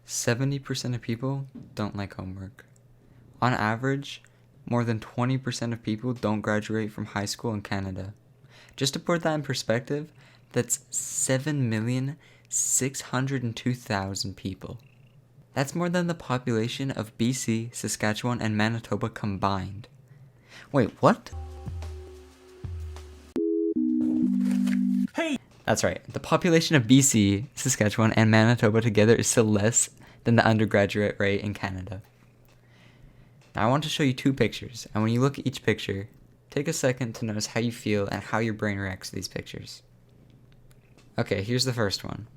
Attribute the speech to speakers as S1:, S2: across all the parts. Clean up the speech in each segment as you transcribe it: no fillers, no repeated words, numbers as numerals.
S1: 70% of people don't like homework. On average, more than 20% of people don't graduate from high school in Canada. Just to put that in perspective, that's 7,602,000 people. That's more than the population of BC, Saskatchewan, and Manitoba combined. Wait, what? That's right. The population of BC, Saskatchewan, and Manitoba together is still less than the undergraduate rate in Canada. Now I want to show you two pictures, and when you look at each picture, take a second to notice how you feel and how your brain reacts to these pictures. Okay, here's the first one.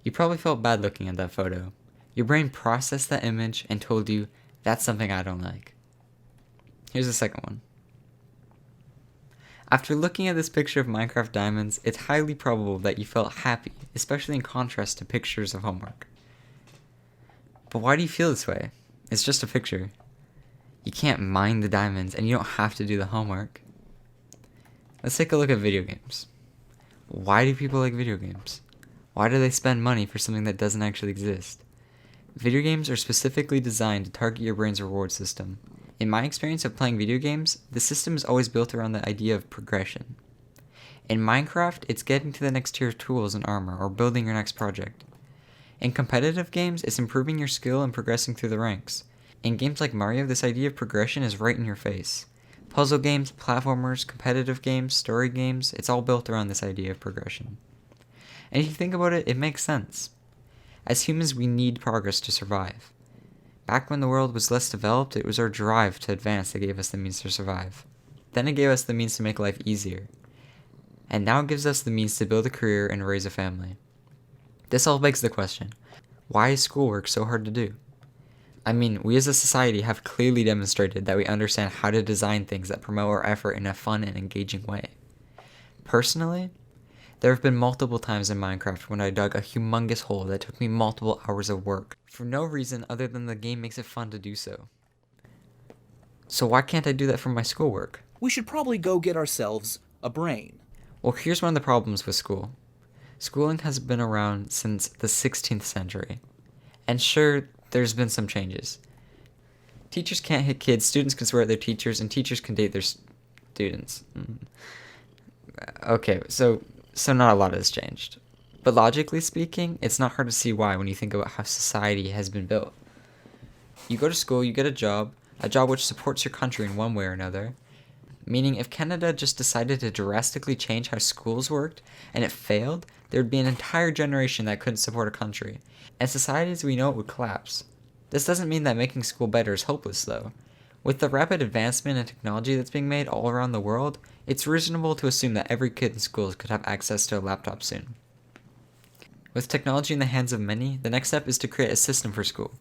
S1: You probably felt bad looking at that photo. Your brain processed that image and told you, that's something I don't like. Here's the second one. After looking at this picture of Minecraft diamonds, it's highly probable that you felt happy, especially in contrast to pictures of homework. But why do you feel this way? It's just a picture. You can't mine the diamonds and you don't have to do the homework. Let's take a look at video games. Why do people like video games? Why do they spend money for something that doesn't actually exist? Video games are specifically designed to target your brain's reward system. In my experience of playing video games, the system is always built around the idea of progression. In Minecraft, it's getting to the next tier of tools and armor, or building your next project. In competitive games, it's improving your skill and progressing through the ranks. In games like Mario, this idea of progression is right in your face. Puzzle games, platformers, competitive games, story games, it's all built around this idea of progression. And if you think about it, it makes sense. As humans, we need progress to survive. Back when the world was less developed, it was our drive to advance that gave us the means to survive. Then it gave us the means to make life easier. And now it gives us the means to build a career and raise a family. This all begs the question, why is schoolwork so hard to do? I mean, we as a society have clearly demonstrated that we understand how to design things that promote our effort in a fun and engaging way. Personally, there have been multiple times in Minecraft when I dug a humongous hole that took me multiple hours of work, for no reason other than the game makes it fun to do so. So why can't I do that for my schoolwork?
S2: We should probably go get ourselves a brain.
S1: Well, here's one of the problems with school. Schooling has been around since the 16th century. And sure, there's been some changes. Teachers can't hit kids, students can swear at their teachers, and teachers can date their students. Okay, so not a lot has changed. But logically speaking, it's not hard to see why when you think about how society has been built. You go to school, you get a job which supports your country in one way or another. Meaning if Canada just decided to drastically change how schools worked, and it failed, there would be an entire generation that couldn't support a country, and society as we know it would collapse. This doesn't mean that making school better is hopeless though. With the rapid advancement in technology that's being made all around the world, it's reasonable to assume that every kid in schools could have access to a laptop soon. With technology in the hands of many, the next step is to create a system for school.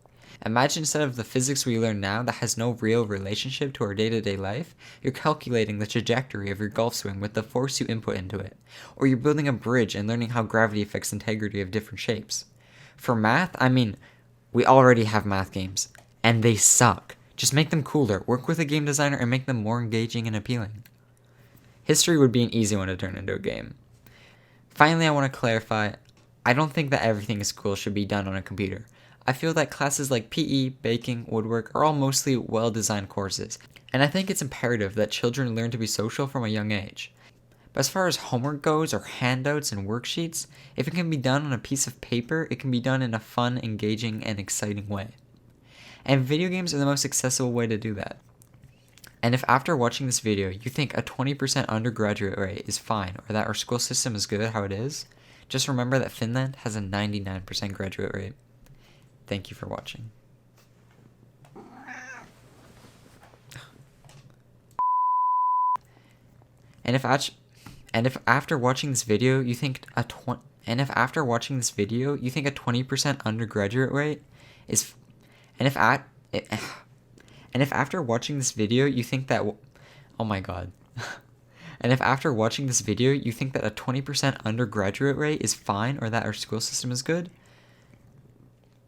S1: Imagine instead of the physics we learn now that has no real relationship to our day-to-day life, you're calculating the trajectory of your golf swing with the force you input into it. Or you're building a bridge and learning how gravity affects integrity of different shapes. For math, we already have math games, and they suck. Just make them cooler, work with a game designer, and make them more engaging and appealing. History would be an easy one to turn into a game. Finally, I want to clarify, I don't think that everything in school should be done on a computer. I feel that classes like PE, baking, woodwork are all mostly well-designed courses, and I think it's imperative that children learn to be social from a young age. But as far as homework goes, or handouts and worksheets, if it can be done on a piece of paper, it can be done in a fun, engaging, and exciting way. And video games are the most accessible way to do that. And if after watching this video you think a 20% undergraduate rate is fine, or that our school system is good how it is, just remember that Finland has a 99% graduate rate. Thank you for watching. And if after watching this video you think a 20% undergraduate rate is and if after watching this video you think that oh my god. And if after watching this video you think that a 20% undergraduate rate is fine or that our school system is good,